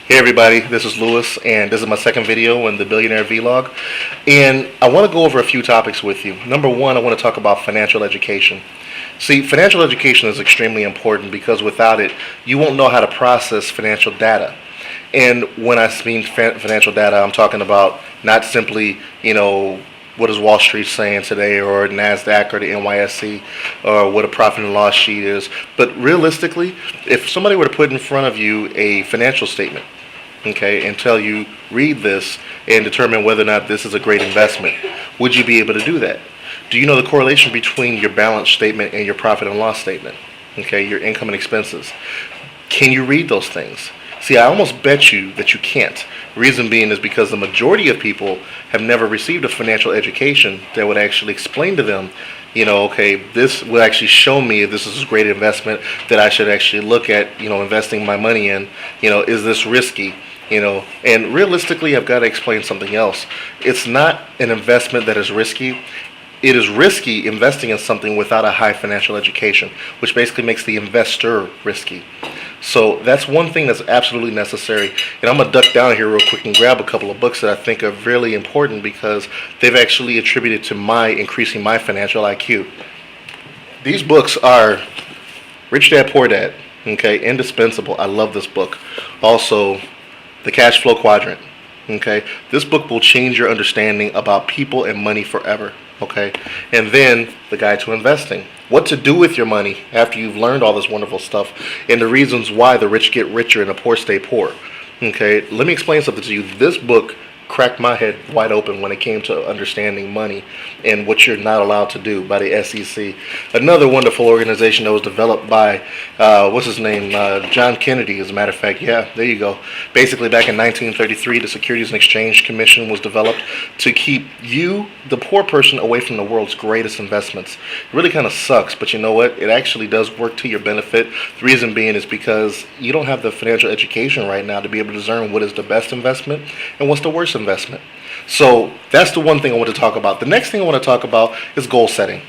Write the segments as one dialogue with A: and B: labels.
A: Hey everybody, this is Lewis, and this is my second video in the Billionaire Vlog. And I want to go over a few topics with you. Number one, I want to talk about financial education. See, financial education is extremely important because without it, you won't know how to process financial data. And when I mean financial data, I'm talking about not simply, what is Wall Street saying today, or NASDAQ, or the NYSE, or what a profit and loss sheet is. But realistically, if somebody were to put in front of you a financial statement, okay, and tell you, read this and determine whether or not this is a great investment, would you be able to do that? Do you know the correlation between your balance statement and your profit and loss statement? Okay, your income and expenses. Can you read those things? See, I almost bet you that you can't. Reason being is because the majority of people have never received a financial education that would actually explain to them, okay, this will actually show me if this is a great investment that I should actually look at, investing my money in. Is this risky? And realistically, I've got to explain something else. It's not an investment that is risky. It is risky investing in something without a high financial education, which basically makes the investor risky. So that's one thing that's absolutely necessary. And I'm going to duck down here real quick and grab a couple of books that I think are really important because they've actually attributed to my increasing my financial IQ. These books are Rich Dad, Poor Dad, okay, indispensable. I love this book. Also, The Cash Flow Quadrant, okay. This book will change your understanding about people and money forever. Okay, and then The Guide to Investing. What to do with your money after you've learned all this wonderful stuff, and the reasons why the rich get richer and the poor stay poor. Okay, let me explain something to you. This book cracked my head wide open when it came to understanding money and what you're not allowed to do by the SEC. Another wonderful organization that was developed by, what's his name, John Kennedy, as a matter of fact. Yeah, there you go. Basically, back in 1933, the Securities and Exchange Commission was developed to keep you, the poor person, away from the world's greatest investments. It really kind of sucks, but you know what? It actually does work to your benefit. The reason being is because you don't have the financial education right now to be able to discern what is the best investment and what's the worst investment. So that's the one thing I want to talk about. The next thing I want to talk about is goal setting.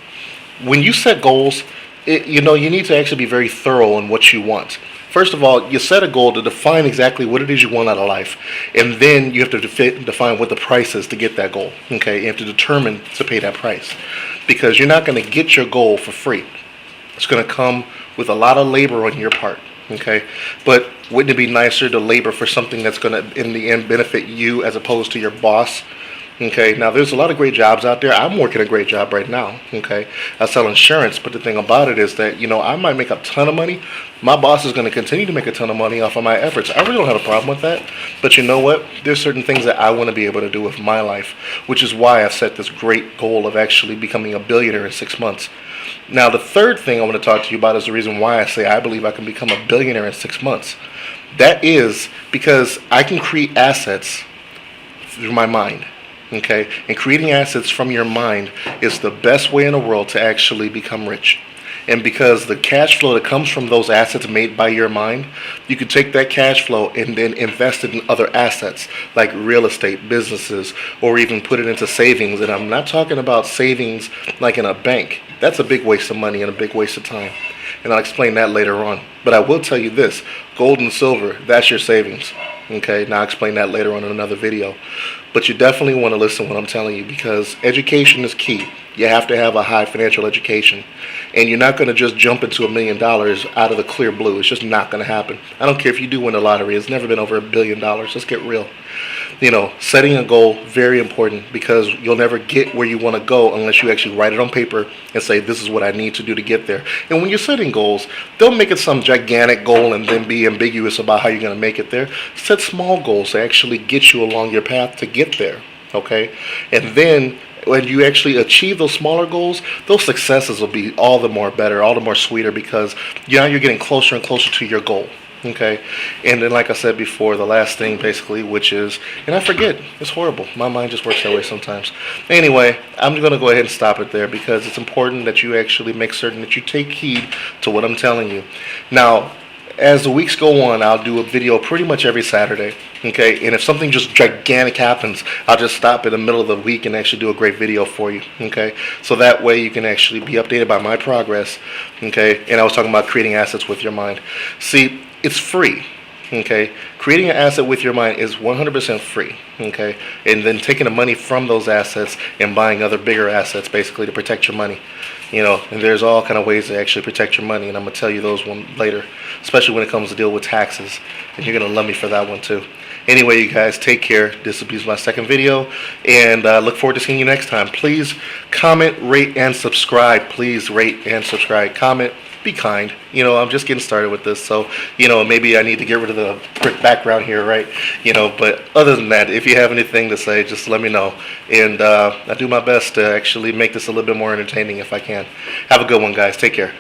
A: When you set goals, you need to actually be very thorough in what you want. First of all, you set a goal to define exactly what it is you want out of life, and then you have to define what the price is to get that goal. Okay, you have to determine to pay that price, because you're not going to get your goal for free. It's going to come with a lot of labor on your part. Okay, but wouldn't it be nicer to labor for something that's going to, in the end, benefit you as opposed to your boss? Okay, now there's a lot of great jobs out there. I'm working a great job right now. Okay, I sell insurance, but the thing about it is that, I might make a ton of money. My boss is going to continue to make a ton of money off of my efforts. I really don't have a problem with that. But you know what? There's certain things that I want to be able to do with my life, which is why I've set this great goal of actually becoming a billionaire in 6 months. Now, the third thing I want to talk to you about is the reason why I say I believe I can become a billionaire in 6 months. That is because I can create assets through my mind. Okay? And creating assets from your mind is the best way in the world to actually become rich. And because the cash flow that comes from those assets made by your mind, you can take that cash flow and then invest it in other assets like real estate, businesses, or even put it into savings. And I'm not talking about savings like in a bank. That's a big waste of money and a big waste of time. And I'll explain that later on. But I will tell you this, gold and silver, that's your savings. Okay, now I'll explain that later on in another video. But you definitely want to listen to what I'm telling you, because education is key. You have to have a high financial education. And you're not going to just jump into $1 million out of the clear blue. It's just not going to happen. I don't care if you do win the lottery. It's never been over $1 billion. Let's get real. Setting a goal, very important, because you'll never get where you want to go unless you actually write it on paper and say, this is what I need to do to get there. And when you're setting goals, don't make it some gigantic goal and then be ambiguous about how you're going to make it there. Set small goals to actually get you along your path to get there. Okay? And then when you actually achieve those smaller goals, those successes will be all the more better, all the more sweeter, because now you're getting closer and closer to your goal. Okay, and then like I said before, the last thing basically, which is, and I forget, it's horrible. My mind just works that way sometimes. Anyway, I'm going to go ahead and stop it there because it's important that you actually make certain that you take heed to what I'm telling you. Now, as the weeks go on, I'll do a video pretty much every Saturday. Okay, and if something just gigantic happens, I'll just stop in the middle of the week and actually do a great video for you. Okay, so that way you can actually be updated by my progress. Okay, and I was talking about creating assets with your mind. See, it's free. Okay, creating an asset with your mind is 100% free. Okay, and then taking the money from those assets and buying other bigger assets, basically to protect your money. And there's all kind of ways to actually protect your money, and I'm gonna tell you those one later, especially when it comes to deal with taxes. And you're gonna love me for that one too. Anyway, you guys, take care. This will be my second video, and look forward to seeing you next time. Please comment, rate, and subscribe. Please rate and subscribe. Comment. Be kind. I'm just getting started with this, so maybe I need to get rid of the brick background here, right? But other than that, if you have anything to say, just let me know, and I do my best to actually make this a little bit more entertaining if I can. Have a good one, guys. Take care.